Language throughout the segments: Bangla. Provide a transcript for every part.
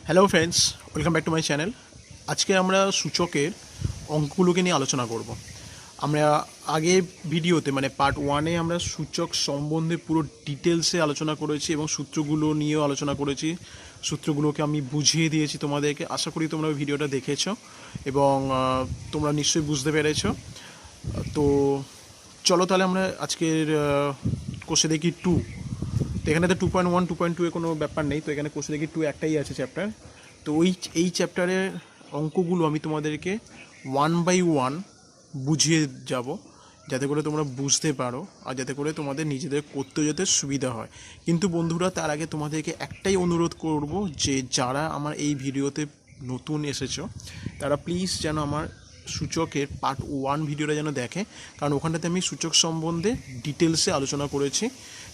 Hello friends, welcome back to my channel. আজকে আমরা সূচকের অঙ্কগুলোকে নিয়ে আলোচনা করব। আমরা আগের ভিডিওতে মানে পার্ট 1-এ আমরা সূচক সম্বন্ধে পুরো ডিটেলসে আলোচনা করেছি এবং সূত্রগুলো নিয়েও আলোচনা করেছি। সূত্রগুলোকে আমি বুঝিয়ে দিয়েছি তোমাদেরকে। আশা করি তোমরা ওই ভিডিওটা দেখেছো এবং তোমরা নিশ্চয়ই বুঝতে পেরেছো। তো চলো তাহলে আমরা আজকের কোষে দেখি 2। তো এখানে তো 2.1 2.2 কোনো ব্যাপার নেই, তো এখানে কোষে দেখি 2 একটাই আছে চ্যাপ্টার। তো এই চ্যাপ্টারের অঙ্কগুলো আমি তোমাদেরকে 1 by 1 বুঝিয়ে যাব, যাতে করে তোমরা বুঝতে পারো আর যাতে করে তোমাদের নিজেদের করতে যেতে সুবিধা হয়। কিন্তু বন্ধুরা, তার আগে তোমাদেরকে একটাই অনুরোধ করব যে যারা আমার এই ভিডিওতে নতুন এসেছো তারা প্লিজ যেন আমার সূচকের পার্ট 1 ভিডিওটা যেন দেখে, কারণ ওখানটাতে আমি সূচক সম্বন্ধে ডিটেলসে আলোচনা করেছি।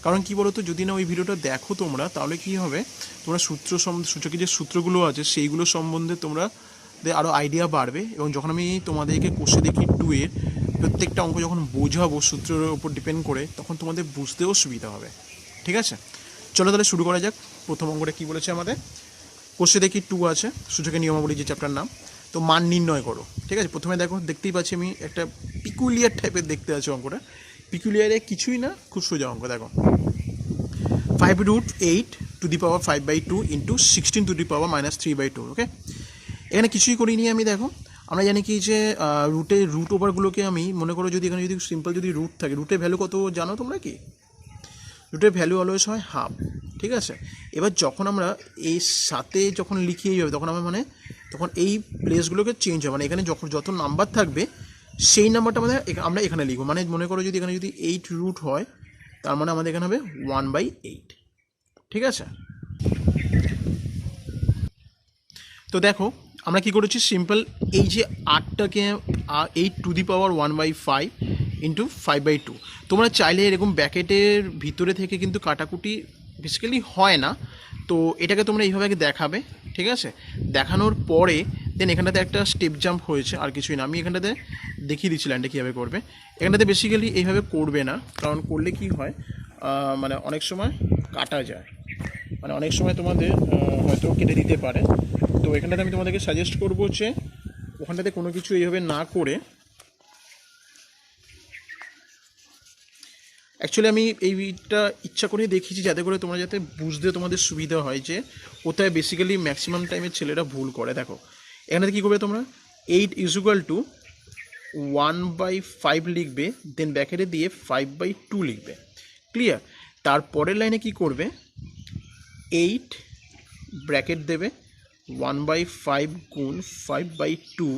কারণ কী বলো তো, যদি না ওই ভিডিওটা দেখো তোমরা, তাহলে কী হবে, তোমরা সূচকের যে সূত্রগুলো আছে সেইগুলো সম্বন্ধে তোমরা আরও আইডিয়া বাড়বে। এবং যখন আমি তোমাদেরকে কোষে দেখি 2-এর প্রত্যেকটা অঙ্ক যখন বোঝাবো সূত্রের উপর ডিপেন্ড করে, তখন তোমাদের বুঝতেও সুবিধা হবে। ঠিক আছে, চলো তাহলে শুরু করা যাক। প্রথম অঙ্কটা কী বলেছে আমাদের? কোষে দেখি 2 আছে, সূচকের নিয়মাবলী যে চ্যাপ্টার নাম। তো মান নির্ণয় করো। ঠিক আছে, প্রথমে দেখতেই পাচ্ছি আমি একটা পিকুলিয়ার টাইপের দেখতে আছে অঙ্কটা। পিকুলিয়ারে কিছুই না, খুব সোজা অঙ্ক। দেখো, 5√8 to the power 5/2 into 16 to the power -3/2। ওকে, এখানে কিছুই করিনি আমি। দেখো, আমরা জানি কি যে রুট ওভারগুলোকে আমি মনে করো, যদি এখানে যদি সিম্পল যদি রুট থাকে, রুটের ভ্যালু কত জানো তোমরা কি? রুটের ভ্যালু অলওয়েজ হয় হাফ। ঠিক আছে, এবার যখন আমরা এই সাথে যখন লিখিয়ে যাবে, তখন আমার তখন এই প্লেসগুলোকে চেঞ্জ হবে। মানে এখানে যখন যত নাম্বার থাকবে সেই নাম্বারটা আমরা এখানে লিখবো। মানে মনে করো যদি এখানে যদি 8 রুট হয়, তার মানে আমাদের এখানে হবে 1/8। ঠিক আছে, তো দেখো আমরা কি করেছি, সিম্পল এই যে 8টাকে 8 to the power 1/5 into 5/2। তোমরা চাইলে এরকম ব্যাকেটের ভিতরে থেকে কিন্তু কাটাকুটি বেসিক্যালি হয় না, তো এটাকে তোমরা এইভাবে আগে দেখাবে। ঠিক আছে, দেখানোর পরে দেন এখানটাতে একটা স্টেপ জাম্প হয়েছে, আর কিছুই না। আমি এখানটাতে দেখিয়ে দিচ্ছি লাইনটা কীভাবে করবে। এখানটাতে বেসিক্যালি এইভাবে করবে না, কারণ করলে কি হয়, মানে অনেক সময় কাটা যায়, মানে অনেক সময় তোমাদের হয়তো কেটে দিতে পারে। তো এখানটাতে আমি তোমাদেরকে সাজেস্ট করবো যে ওখানটাতে কোনো কিছু এইভাবে না করে, অ্যাকচুয়ালি আমি এইটা ইচ্ছা করে দেখিয়েছি যাতে করে তোমরা যাতে বুঝতে তোমাদের সুবিধা হয় যে কোথায় বেসিক্যালি ম্যাক্সিমাম টাইমের ছেলেরা ভুল করে। দেখো, এখানে কী করবে তোমরা, 8 = 1/5 লিখবে, দেন ব্যাকেটে দিয়ে 5/2 লিখবে। ক্লিয়ার? তারপরের লাইনে কি করবে, 8 ব্র্যাকেট দেবে 1/5 গুণ 5/2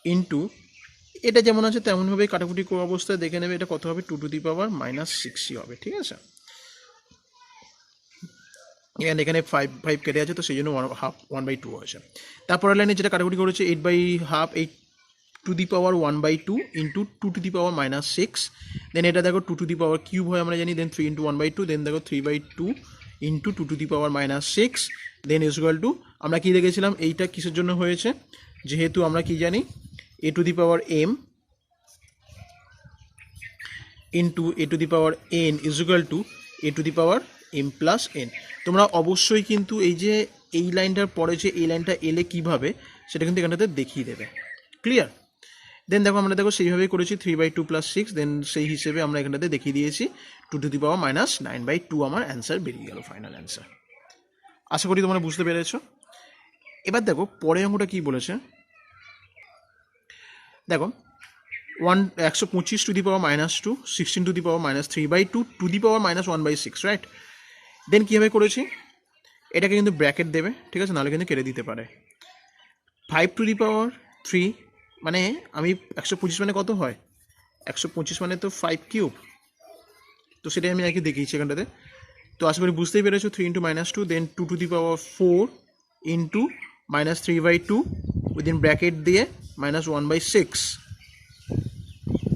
ইন্টু, এটা যেমন আছে তেমনভাবে কাটাকুটি অবস্থায় দেখে নেবে এটা কত হবে, 2 to the power -6 হবে। ঠিক আছে, এখানে 5 কেটে আছে, তো সেই জন্য 1/2 হয়েছে। তারপরের লাইনে যেটা কাটাকুটি করেছে, 8/2 8 to the power 1/2 into 2 to the power -6। দেন এটা দেখো 2 to the power কিউব হয় আমরা জানি, দেন 3 into 1/2, দেন দেখো 3/2 into 2 to the power -6, than equal to, আমরা কী দেখেছিলাম এইটা কিসের জন্য হয়েছে, যেহেতু আমরা কি জানি a to the power m into a to the power n equal to a to the power m plus n। তোমরা অবশ্যই কিন্তু এই যে এই লাইনটার পরে যে এই লাইনটা এলে কীভাবে, সেটা কিন্তু এখানটাতে দেখিয়ে দেবে। ক্লিয়ার? দেন দেখো, আমরা সেইভাবেই করেছি 3/2 + 6, দেন সেই হিসেবে আমরা এখানটাতে দেখিয়ে দিয়েছি 2 to the power -9/2 আমার অ্যান্সার বেরিয়ে গেল, ফাইনাল অ্যান্সার। আশা করি তোমরা বুঝতে পেরেছো। এবার দেখো পরের অঙ্কটা কী বলেছে। দেখো, 125 to the power -2 16 to the power -3/2 to the power -1/6, right? Then কীভাবে করেছি, এটাকে কিন্তু ব্র্যাকেট দেবে। ঠিক আছে, নাহলে কিন্তু কেটে দিতে পারে। 5 to the power 3, মানে আমি 125 মানে কত হয়, 125 মানে তো 5 কিউব, তো সেটাই আমি আর কি দেখিয়েছি এখানটাতে। তো আশা করি বুঝতেই পেরেছো। 3 into -2, then 2 to the power 4 into -3/2 within bracket দিয়ে -1/6।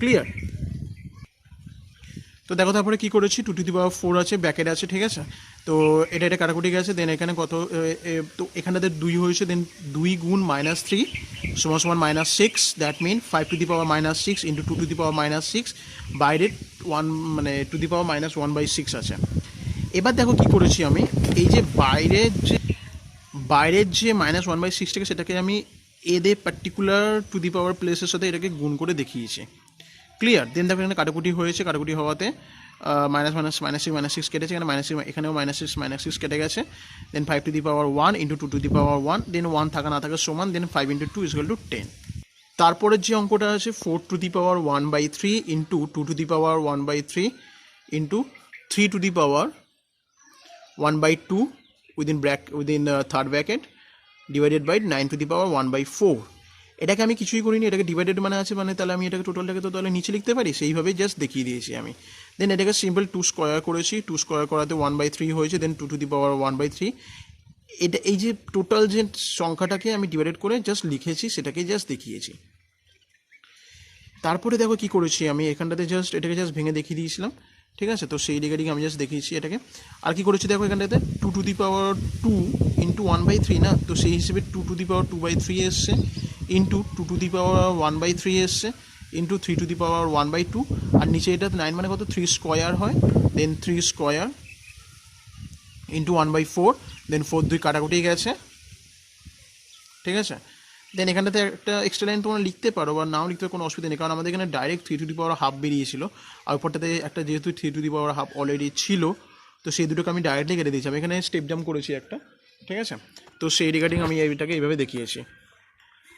ক্লিয়ার? তো দেখো তারপরে কী করেছি, 2 to the power 4 আছে, ব্র্যাকেট আছে। ঠিক আছে, তো এটা কাটাকুটি গেছে। দেন এখানে কত, তো এখানটাতে 2 হয়েছে, দেন 2 গুণ -3 সমান -6, that mean 5 to the power -6 into 2 to the power -6 বাইরে 1 মানে টু দি পাওয়ার -1/6 আছে। এবার দেখো কি করেছি আমি, এই যে বাইরের যে বাইরের যে -1/6 থেকে সেটাকে আমি এদের পার্টিকুলার টু দি পাওয়ার প্লেসের সাথে এটাকে গুণ করে দেখিয়েছি। ক্লিয়ার? দেন দেখো এখানে কাটাকুটি হয়েছে, কাটাকুটি হওয়াতে -6 কেটেছে, এখানে -6, এখানেও -6 কেটে গেছে। Then 5 to the power 1 into 2 to the power 1, then 1 থাকা না থাকা সমান, দেন 5 ইন্টু 2 ইকুয়াল টু 10। তারপরের যে অঙ্কটা আছে 4 to the power 1/3 into 2 to the power 1/3 into 3 to the power 1/2 within third bracket divided by 9 to the power 1/4। এটাকে আমি কিছুই করিনি, এটাকে ডিভাইডেড মানে আছে, মানে তাহলে আমি এটাকে টোটালটাকে তো তাহলে নিচে লিখতে পারি, সেইভাবে জাস্ট দেখিয়ে দিয়েছি আমি। দেন এটাকে সিম্পল 2 স্কোয়ার করেছি, 2 স্কোয়ার করাতে 1/3 হয়েছে, দেন 2 টু দি পাওয়ার 1/3। এটা এই যে টোটাল যে সংখ্যাটাকে আমি ডিভাইডেড করে জাস্ট লিখেছি সেটাকে জাস্ট দেখিয়েছি। তারপরে দেখো কি করেছি আমি এখানটাতে, জাস্ট এটাকে জাস্ট ভেঙে দেখিয়ে দিয়েছিলাম, ঠিক আছে? তো সেই রিগার্ডিং আমি জাস্ট দেখিয়েছি এটাকে। আর কি করেছি দেখো এখানটাতে 2 টু দি পাওয়ার 2 ইন্টু 1/3 না, তো সেই হিসেবে 2 টু দি পাওয়ার 2/3 এসছে, ইন্টু 2 টু দি পাওয়ার 1/3 এসছে, ইন্টু 3 টু দি পাওয়ার 1/2। আর নিচে এটা 9 মানে কত, 3 স্কোয়ার হয়, দেন 3 স্কোয়ার ইন্টু 1/4, দেন 4 2 কাটাকুটি গেছে, ঠিক আছে? দেন এখানটাতে একটা এক্সট্রা লাইন তোমরা লিখতে পারো বা নাও লিখতে কোনো অসুবিধা নেই, কারণ আমাদের এখানে direct 3 to the power half বেরিয়েছিল, আর উপরটাতে একটা যেহেতু 3 to the power half already ছিল, তো সেই দুটোকে আমি ডাইরেক্টলি কেটে দিয়েছি। আমি এখানে স্টেপ জাম্প করেছি একটা, ঠিক আছে? তো সেই রিগার্ডিং আমি এইটাকে এইভাবে দেখিয়েছি।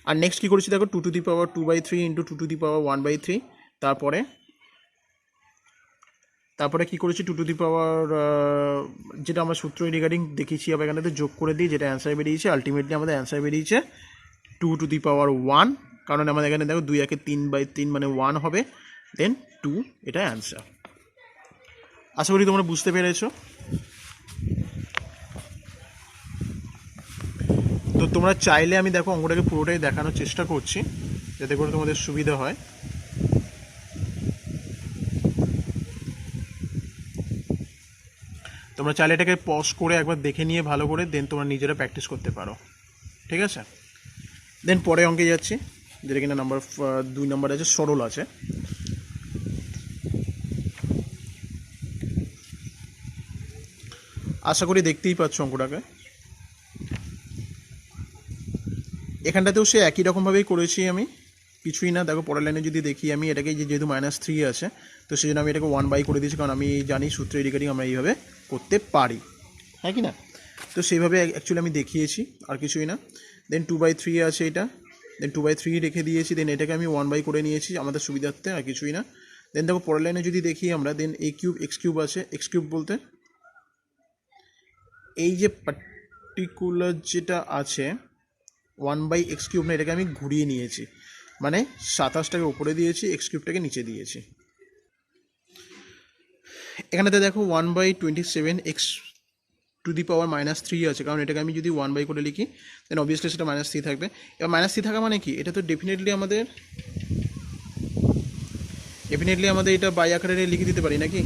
আর নেক্সট কী করেছি দেখো 2 to the power 2/3 into 2 to the power 1/3। তারপরে কী করেছি 2 টু দি পাওয়ার যেটা আমরা সূত্র রিগার্ডিং দেখিয়েছি, আবার এখানে যোগ করে দিই, যেটা অ্যান্সার বেরিয়েছে। আলটিমেটলি আমাদের অ্যান্সার বেরিয়েছে 2 টু দি পাওয়ার 1, কারণ আমাদের এখানে দেখো 2 একে 3/3 মানে 1 হবে, দেন 2, এটা অ্যান্সার। আশা করি তোমরা বুঝতে পেরেছো। তো তোমরা চাইলে আমি দেখো অঙ্কটাকে পুরোটাই দেখানোর চেষ্টা করছি যাতে করে তোমাদের সুবিধা হয়। তোমরা চাইলে এটাকে পজ করে একবার দেখে নিয়ে ভালো করে দেন তোমরা নিজেরা প্র্যাকটিস করতে পারো, ঠিক আছে? দেন পরে অঙ্কে যাচ্ছি, যেটা কিনা নাম্বার 2 নাম্বার আছে, সরল আছে। আশা করি দেখতেই পাচ্ছ অঙ্কটাকে। এখানটাতেও সে একই রকমভাবেই করেছি আমি, কিছুই না। দেখো পরের লাইনে যদি দেখি আমি এটাকে, যেহেতু -3 আছে, তো সেই জন্য আমি এটাকে 1/, করে দিয়েছি, কারণ আমি জানি সূত্রের রিগার্ডিং আমরা এইভাবে করতে পারি, হ্যাঁ কি না? তো সেইভাবে অ্যাকচুয়ালি আমি দেখিয়েছি, আর কিছুই না। দেন 2/3 আছে এটা, দেন 2/3 রেখে দিয়েছি, দেন এটাকে আমি 1/, করে নিয়েছি আমাদের সুবিধার্থে, আর কিছুই না। দেন দেখো পরের লাইনে যদি দেখি আমরা, দেন x³ আছে। x³ বলতে এই যে পার্টিকুলার যেটা আছে 1/x³ না, এটাকে আমি ঘুরিয়ে নিয়েছি, মানে 27টাকে উপরে দিয়েছি, x³ নিচে দিয়েছি। এখানেতে দেখো 1/27 x টু দি পাওয়ার -3 আছে, কারণ এটাকে আমি যদি 1/, করে লিখি দেন অবভিয়াসলি সেটা -3 থাকবে। এবার -3 থাকা মানে কি, এটা তো ডেফিনেটলি আমাদের এটা বাই আকারে লিখে দিতে পারি নাকি?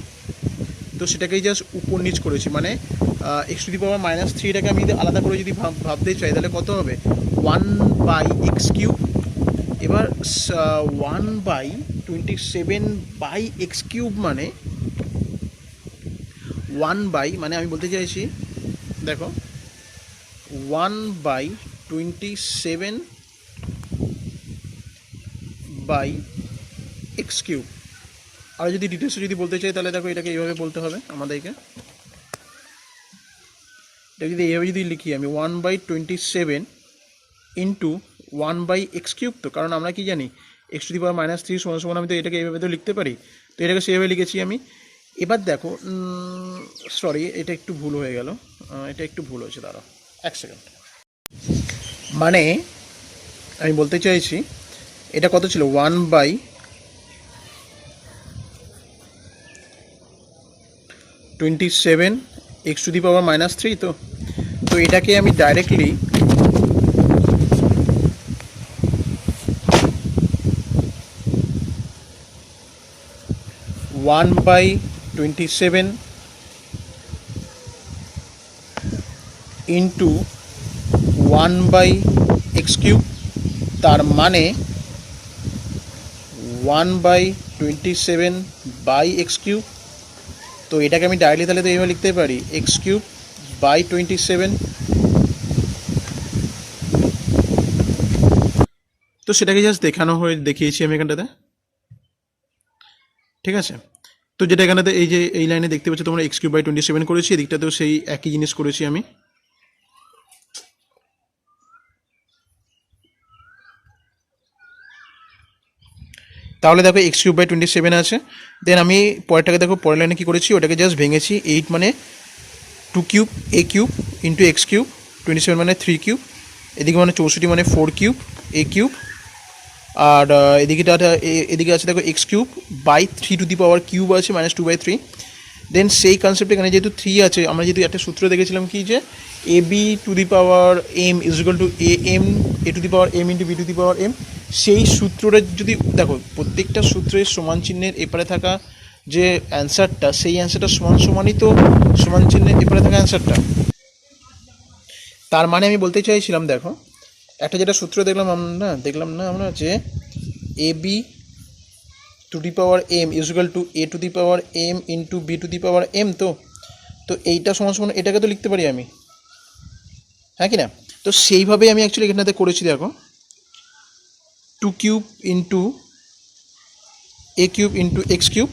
তো সেটাকেই জাস্ট উপর নিচ করেছি, মানে x টু দি পাওয়ার -3টাকে আমি যদি আলাদা করে যদি ভাবতে চাই তাহলে কত হবে, 1/x³। এবার 1/27/x³ মানে 1/, মানে আমি বলতে চাইছি দেখো 1/27/x³। আর যদি ডিটেলসে যদি বলতে চাই তাহলে দেখো এটাকে এইভাবে বলতে হবে আমাদেরকে। এটা যদি এইভাবে যদি লিখি আমি 1/27 ইন্টু 1/x³, তো কারণ আমরা কি জানি x টু দি পাওয়ার -3 সমান আমি তো এটাকে এইভাবে তো লিখতে পারি, তো এটাকে সেইভাবে লিখেছি আমি। এবার দেখো সরি, এটা একটু ভুল হয়ে গেল, এটা একটু ভুল হয়েছে, দাঁড়াও 1 সেকেন্ড। মানে আমি বলতে চাইছি এটা কত ছিল, 1/27 x টু দি পাওয়ার -3, তো এটাকে আমি directly one by 27 into 1/x³, তার মানে 1/27/x³। তো এটাকে আমি ডাইরেক্টলি তাহলে তো এইভাবে লিখতে পারি x³/27 তো সেটাকে জাস্ট দেখানো হয়ে দেখিয়েছি আমি এখানটাতে, ঠিক আছে। তো যেটা এখানটাতে এই যে এই লাইনে দেখতে পাচ্ছ তোমরা x³/27 করেছি, এদিকটাতেও সেই একই জিনিস করেছি আমি। তাহলে দেখো x³/27 আছে। দেন আমি পরেরটাকে দেখো, পরের লাইনে কী করেছি, ওটাকে জাস্ট ভেঙেছি। 8 মানে 2³ a³ ইন্টু x³, 27 মানে 3³ এদিকে মানে 64 মানে 4³ a³, আর এদিকে আছে দেখো x³/3³ আছে -2/3। দেন সেই কনসেপ্ট এখানে যেহেতু 3 আছে, আমরা যেহেতু একটা সূত্র দেখেছিলাম কি যে ab⁴m am ইন্টু b⁴m, সেই সূত্রটা যদি দেখো প্রত্যেকটা সূত্রের সমান চিহ্নের এপারে থাকা যে অ্যান্সারটা, সেই অ্যান্সারটা সমানই তো সমান চিহ্নের এপারে থাকা অ্যান্সারটা। তার মানে আমি বলতে চাইছিলাম দেখো, একটা যেটা সূত্র দেখলাম আমরা যে ab⁴m a⁴m ইন্টু b⁴m, তো এইটা সমান এটাকে তো লিখতে পারি আমি, হ্যাঁ কি না? তো সেইভাবেই আমি অ্যাকচুয়ালি এখানটাতে করেছি দেখো, 2³ ইন্টু a³ ইন্টু x³।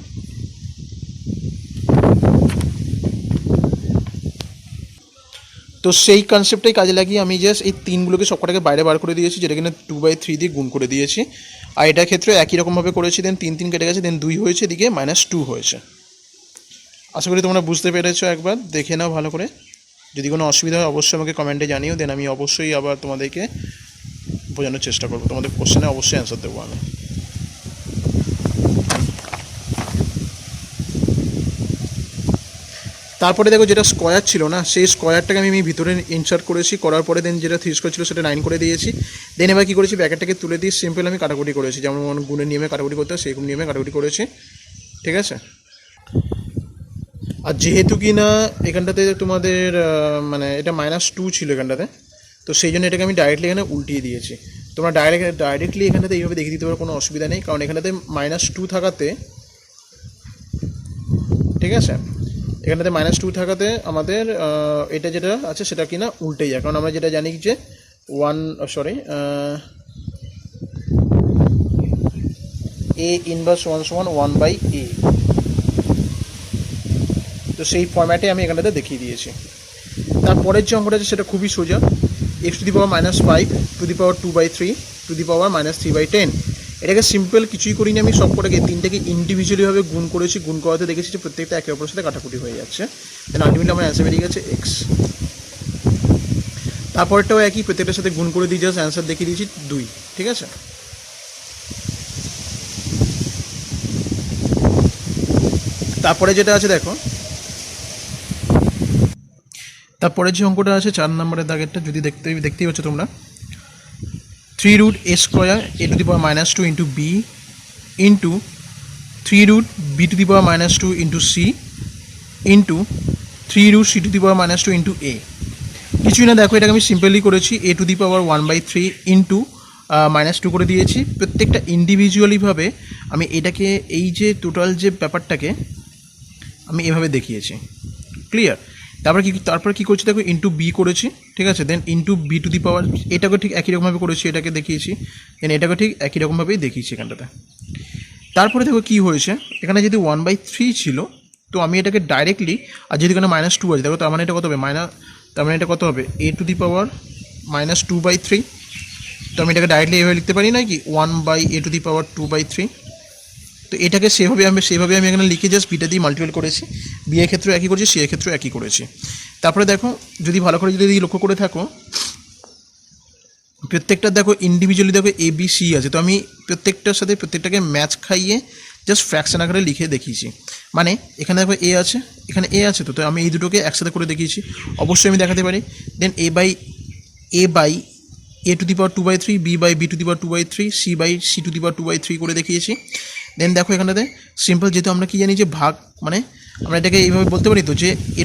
তো সেই কনসেপ্টটাই কাজে লাগিয়ে আমি জাস্ট এই তিনগুলোকে সবকটাকে বাইরে বার করে দিয়েছি, যেটা কিনা 2/3 দিয়ে গুণ করে দিয়েছি। আর এটার ক্ষেত্রে একই রকমভাবে করেছি। দেন 3 কেটে গেছে, দেন 2 হয়েছে, এদিকে -2 হয়েছে। আশা করি তোমরা বুঝতে পেরেছো, একবার দেখে নাও ভালো করে। যদি কোনো অসুবিধা হয় অবশ্যই আমাকে কমেন্টে জানিও, দেন আমি অবশ্যই আবার তোমাদেরকে বোঝানোর চেষ্টা করবো, তোমাদের কোশ্চেনে অবশ্যই অ্যান্সার দেবো আমি। তারপরে দেখো যেটা স্কোয়ার ছিল না, সেই স্কোয়ারটাকে আমি ভিতরে ইনসার্ট করেছি, করার পরে দেন যেটা 3 স্কোয়ার ছিল সেটা 9 করে দিয়েছি। দেন এবার কী করেছি, ব্র্যাকেটটাকে তুলে দিয়ে সিম্পল আমি কাটাকুটি করেছি, যেমন গুণের নিয়মে কাটাকুটি করতে হয় সেরকম নিয়মে কাটাকুটি করেছি, ঠিক আছে। আর যেহেতু কি না এখানটাতে তোমাদের মানে এটা -2 ছিল এখানটাতে, তো সেই জন্য এটাকে আমি ডাইরেক্টলি এখানে উল্টিয়ে দিয়েছি। তোমরা ডাইরেক্টলি এখানটাতে এইভাবে দেখিয়ে দিতে পারো, কোনো অসুবিধা নেই, কারণ এখানটাতে -2 থাকাতে, ঠিক আছে, এখানটাতে -2 থাকাতে আমাদের এটা যেটা আছে সেটা কি না উল্টে যায়, কারণ আমরা যেটা জানি যে a ইনভার্স 1/a, তো সেই ফরম্যাটে আমি এখানটাতে দেখিয়ে দিয়েছি। তারপরের যে অঙ্কটা আছে সেটা খুবই সোজা, x⁻⁵ to the power 2/3 to the power -3/10। এটাকে সিম্পল কিছুই করিনি, আমি সবকটাকে তিনটাকে ইন্ডিভিজুয়ালিভাবে গুণ করেছি। গুণ করাতে দেখেছি যে প্রত্যেকটা একে অপরের সাথে কাটাকুটি হয়ে যাচ্ছে। দেন আলটিমেটলি আমার অ্যান্সার বেরিয়ে গেছে x। তারপরটাও একই, প্রত্যেকটার সাথে গুণ করে দিয়ে জাস্ট অ্যান্সার দেখিয়ে দিয়েছি 2, ঠিক আছে। তারপরে যেটা আছে দেখো, তারপরে যে অঙ্কটা আছে 4 নম্বরের দাগেরটা, যদি দেখতেই পাচ্ছ তোমরা, 3√a² a⁻² into b into 3√b⁻² into c into 3√c⁻² into a। কিছুই না, দেখো এটাকে আমি সিম্পলি করেছি, a⁻1/3 ইন্টু -2 করে দিয়েছি। প্রত্যেকটা ইন্ডিভিজুয়ালিভাবে আমি এটাকে এই যে টোটাল যে ব্যাপারটাকে আমি এভাবে দেখিয়েছি, ক্লিয়ার। তারপরে কী করছি দেখো, ইন্টু বি করেছি, ঠিক আছে। দেন ইন্টু b⁴, এটাকে ঠিক একই রকমভাবে করেছি, এটাকে দেখিয়েছি। দেন এটাকে ঠিক একই রকমভাবেই দেখিয়েছি এখানটাতে। তারপরে দেখো কী হয়েছে, এখানে যদি 1/3 ছিল, তো আমি এটাকে ডাইরেক্টলি, আর যদি এখানে -2 আছে দেখো, তার মানে এটা কত হবে a⁻2/3। তো আমি এটাকে ডাইরেক্টলি এভাবে লিখতে পারি না কি, 1/a⁻2/3। তো এটাকে সেভাবে আমি এখানে লিখে জাস্ট বিটা দিয়ে মাল্টিপ্লাই করেছি। বি এর ক্ষেত্রেও একই করেছি, সি এর ক্ষেত্রেও একই করেছি। তারপরে দেখো যদি ভালো করে যদি লক্ষ্য করে থাকো, প্রত্যেকটা দেখো ইন্ডিভিজুয়ালি দেখো এ বি সি আছে, তো আমি প্রত্যেকটার সাথে প্রত্যেকটাকে ম্যাচ খাইয়ে জাস্ট ফ্র্যাকশন আকারে লিখে দেখিয়েছি। মানে এখানে দেখো এ আছে, এখানে এ আছে, তো আমি এই দুটোকে একসাথে করে দেখিয়েছি। অবশ্যই আমি দেখাতে পারি। দেন a/a⁴ b/b⁴ c/c⁴ করে দেখিয়েছি। দেন দেখো এখানটাতে সিম্পল, যেহেতু আমরা কি জানি যে ভাগ, মানে আমরা এটাকে এইভাবে বলতে পারি তো যে a⁴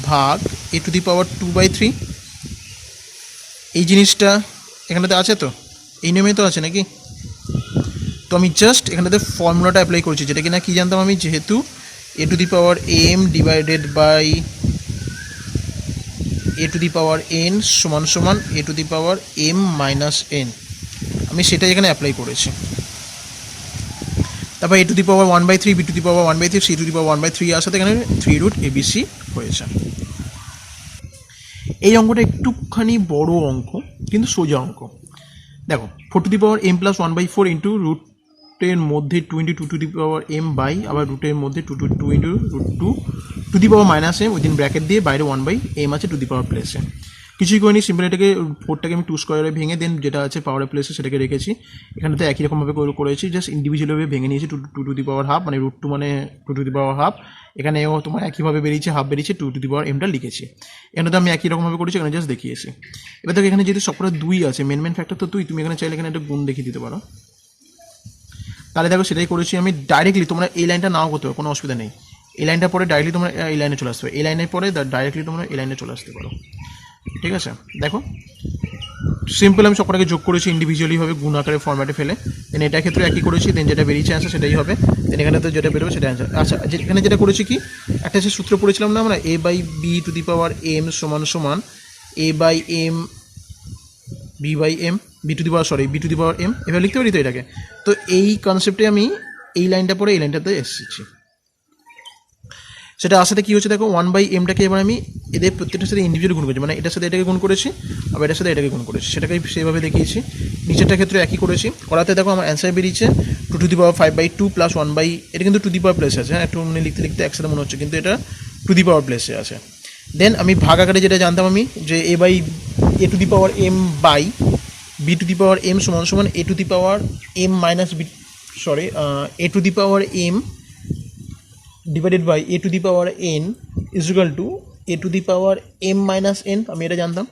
ভাগ a⁴ এই জিনিসটা এখানটাতে আছে, তো এই নিয়মেই তো আছে নাকি। তো আমি জাস্ট এখানটাতে ফর্মুলাটা অ্যাপ্লাই করছি, যেটা কিনা কি জানতাম আমি, যেহেতু a⁴m ডিভাইডেড বাই a⁴n সমান a⁴m - n, আমি সেটাই এখানে অ্যাপ্লাই করেছি। তারপর a to the power 1/3, b to the power 1/3, c to the power 1/3 আসাতে এখানে 3 রুট abc হয়েছে। এই অঙ্কটা একটুখানি বড় অঙ্ক কিন্তু সোজা অঙ্ক। দেখো 4 to the power m plus 1/4 into রুটের মধ্যে 2 into 2 to the power m by আবার রুটের মধ্যে 2 into root 2 to the power minus m within bracket দিয়ে বাইরে 1/m আছে টু দি পাওয়ার প্লেসে। কিছুই করিনি, সিম্পল এটাকে 4টাকে আমি 2 স্কোয়ারে ভেঙে দেন যেটা আছে পাওয়ারের প্লেসে সেটাকে রেখেছি। এখানে তো একই রকমভাবে করেছি, জাস্ট ইন্ডিভিজুয়ালভাবে ভেঙে নিয়েছি। 2 টু দি পাওয়ার হাফ মানে রুট 2 মানে 2 টু দি পাওয়ার হাফ। এখানেও তোমার একইভাবে বেরিয়েছে, হাফ বেরিয়েছে, 2 টু দি পাওয়ার এমটা লিখেছি। এখানে তো আমি একই রকমভাবে করেছি, এখানে জাস্ট দেখিয়েছি। এবার দেখো এখানে যেহেতু সবকটা 2 আছে, মেন ফ্যাক্টর তো 2, তুমি এখানে চাইলে এখানে একটা গুণ দেখিয়ে দিতে পারো। তাহলে দেখো সেটাই করেছি আমি ডাইরেক্টলি। তোমরা এই লাইনটা নাও করতে পারো, কোনো অসুবিধা নেই। এই লাইনটা পরে ডাইরেক্টলি তোমরা এই লাইনে চলে আসতে পারো, এই লাইনের পরে ডাইরেক্টলি তোমরা এই লাইনে চলে আসতে পারো। ঠিক আছে, দেখো সিম্পল আমি সবকটাকে যোগ করেছি ইন্ডিভিজুয়ালিভাবে গুণ আকারে ফরম্যাটে ফেলে। দেন এটার ক্ষেত্রে একই করেছি, দেন যেটা বেরিয়েছে অ্যান্সার সেটাই হবে। দেন এখানে তো যেটা বেরোবে সেটা অ্যান্সার। আচ্ছা, এখানে যেটা করেছি কি, একটা সে সূত্র পড়েছিলাম না আমরা, a/b two the power m সমান সমান a/m b/m b to the power m, এভাবে লিখতে পারি তো এটাকে। তো এই কনসেপ্টে আমি এই লাইনটা পরে এই লাইনটাতে এসেছি। সেটা আসাতে কী হচ্ছে দেখো, 1/mটাকে এবার আমি এদের প্রত্যেকটার সাথে ইন্ডিভিজুয়াল গুণ করেছি, মানে এটার সাথে এটাকে গুণ করেছি, আবার এটার সাথে এটাকে গুণ করেছি, সেটাকে সেইভাবে দেখিয়েছি। নিচেরটার ক্ষেত্রে একই করেছি, করাতে দেখো আমার অ্যান্সার বেরিয়েছে 2 টু দি পাওয়ার 5/2 প্লাস 1/, এটা কিন্তু টু দি পাওয়ার প্লেসে আছে, হ্যাঁ একটু মনে লিখতে লিখতে একসাথে মনে হচ্ছে, কিন্তু এটা টু দি পাওয়ার প্লেসে আছে। দেন আমি ভাগ আকারে যেটা জানতাম আমি যে a to the power m by b to the power m সমান সমান a to the power m minus b, a to the power m divided by a to the power n is equal to a to the power m minus n। আমি এটা জানতাম,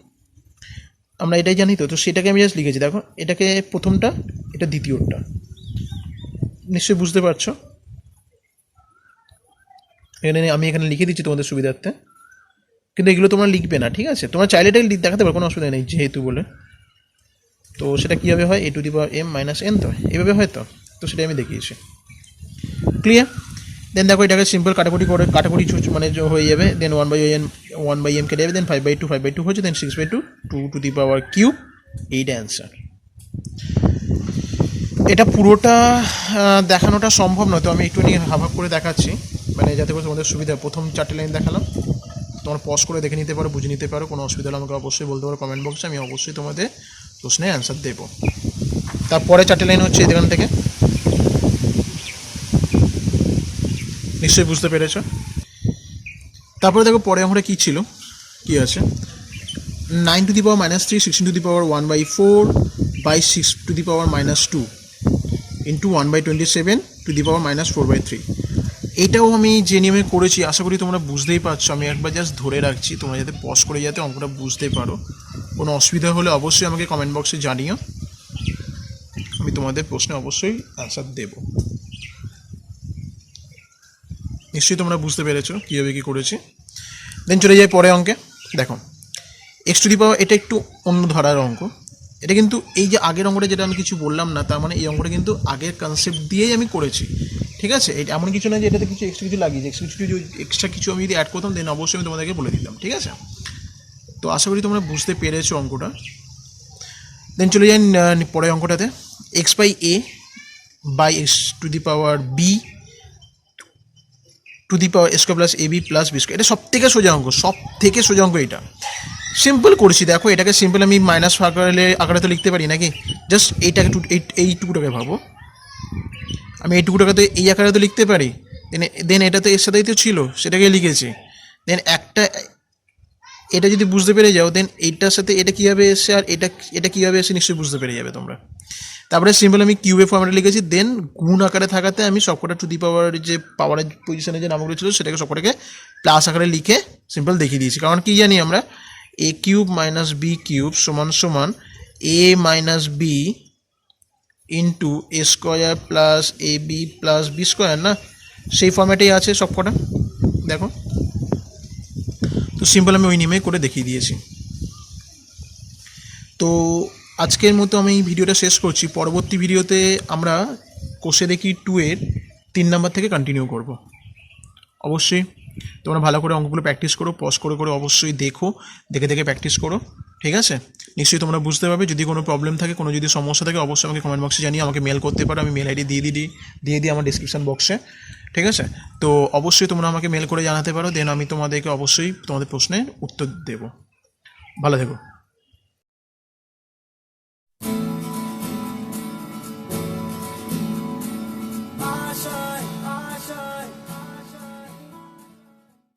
আমরা এটাই জানি। তো সেটাকে আমি জাস্ট লিখেছি। দেখো এটাকে প্রথমটা, এটা দ্বিতীয়টা, নিশ্চয়ই বুঝতে পারছো। এখানে আমি এখানে লিখে দিচ্ছি তোমাদের সুবিধার্থে, কিন্তু এগুলো তোমরা লিখবে না, ঠিক আছে? তোমরা চাইলে এটাকে দেখাতে পারো, কোনো অসুবিধা নেই যেহেতু বলে। তো সেটা কীভাবে হয়, a to the power m minus n, তো এভাবে হয়। তো সেটাই আমি দেখিয়েছি। ক্লিয়ার? দেন দেখো এটাকে সিম্পল কাটাকুটি মানে হয়ে যাবে। দেন 1/m কেটে যাবে, দেন 5/2 হচ্ছে, দেন 6/2 2 টু দি পাওয়ার কিউব, এইটা অ্যান্সার। এটা পুরোটা দেখানোটা সম্ভব নয়, তো আমি একটুখানি হাফ করে দেখাচ্ছি, মানে যাতে করে তোমাদের সুবিধা। প্রথম 4টে লাইন দেখালাম, তোমরা পজ করে দেখে নিতে পারো, বুঝে নিতে পারো। কোনো অসুবিধা হলে আমাকে অবশ্যই বলতে পারো কমেন্ট বক্সে, আমি অবশ্যই তোমাদের প্রশ্নের অ্যান্সার দেবো। তারপরে 4টে লাইন হচ্ছে এখান থেকে, নিশ্চয়ই বুঝতে পেরেছ। তারপরে দেখো পরে আমরা কী ছিল, কী আছে, 9 to the power -3 16 to the power 1/4 by 6 to the power -2 into 1/27 to the power -4/3। এটাও আমি যে নিয়মে করেছি, আশা করি তোমরা বুঝতেই পারছো। আমি একবার জাস্ট ধরে রাখছি, তোমরা যাতে পজ করে যাতে অঙ্কটা বুঝতে পারো। কোনো অসুবিধা হলে অবশ্যই আমাকে কমেন্ট বক্সে জানিও, আমি তোমাদের প্রশ্নে অবশ্যই অ্যান্সার দেবো। নিশ্চয়ই তোমরা বুঝতে পেরেছো কীভাবে কী করেছি। দেন চলে যাই পরে অঙ্কে। দেখো এক্স টু দি পাওয়ার, এটা একটু অন্য ধারার অঙ্ক। এটা কিন্তু এই যে আগের অঙ্কটা যেটা আমি কিছু বললাম না, তার মানে এই অঙ্কটা কিন্তু আগের কনসেপ্ট দিয়েই আমি করেছি, ঠিক আছে? এটা এমন কিছু না যে এটাতে কিছু এক্সট্রা কিছু লাগিয়েছে, এক্সট্রা কিছু আমি যদি অ্যাড করতাম দেন অবশ্যই আমি তোমাদেরকে বলে দিতাম, ঠিক আছে? তো আশা করি তোমরা বুঝতে পেরেছো অঙ্কটা। দেন চলে যাই পরের অঙ্কটাতে, x/a by x to the power b to the power square plus ab plus b square. এটা সব থেকে সোজা অঙ্ক, এটা সিম্পল করেছি। দেখো এটাকে সিম্পল আমি মাইনাস আকারে তো লিখতে পারি নাকি, জাস্ট এইটাকে এইটুকুটাকে ভাবো, আমি এইটুকুটাকে তো এই আকারে তো লিখতে পারি। দেন এটা তো এর সাথেই তো ছিল, সেটাকে লিখেছি। দেন এটা যদি বুঝতে পেরে যাও, দেন এইটার সাথে এটা কীভাবে এসছে আর এটা কীভাবে এসে নিশ্চয়ই বুঝতে পেরে যাবে তোমরা। তারপরে সিম্পল আমি কিউবের ফর্মেটে লিখেছি। দেন গুণ আকারে থাকাতে আমি সবকটা টু দি পাওয়ার যে পাওয়ারের পজিশনে যে নামগুলো ছিল সেটাকে সবকটাকে প্লাস আকারে লিখে সিম্পল দেখিয়ে দিয়েছি। কারণ কি জানি আমরা, a cube minus B cube সমান সমান a minus B into A square plus A B plus B square, না সেই ফর্ম্যাটেই আছে সবকটা। দেখো তো সিম্পল আমি ওই নিয়মে করে দেখিয়ে দিয়েছি। তো আজকের মতো আমি এই ভিডিওটা শেষ করছি। পরবর্তী ভিডিওতে আমরা কোষে দেখি 2-এর 3 নাম্বার থেকে কন্টিনিউ করব। অবশ্যই তোমরা ভালো করে অঙ্কগুলো প্র্যাকটিস করো, পজ করে অবশ্যই দেখে প্র্যাকটিস করো, ঠিক আছে? নিশ্চয়ই তোমরা বুঝতে পারবে। যদি কোনো প্রবলেম থাকে, কোনো যদি সমস্যা থাকে, অবশ্যই আমাকে কমেন্ট বক্সে জানিয়ে আমাকে মেল করতে পারো। আমি মেল আইডি দিয়ে দিই আমার ডিসক্রিপশন বক্সে, ঠিক আছে? তো অবশ্যই তোমরা আমাকে মেল করে জানাতে পারো, দেন আমি তোমাদেরকে অবশ্যই তোমাদের প্রশ্নের উত্তর দেবো। ভালো থেকো।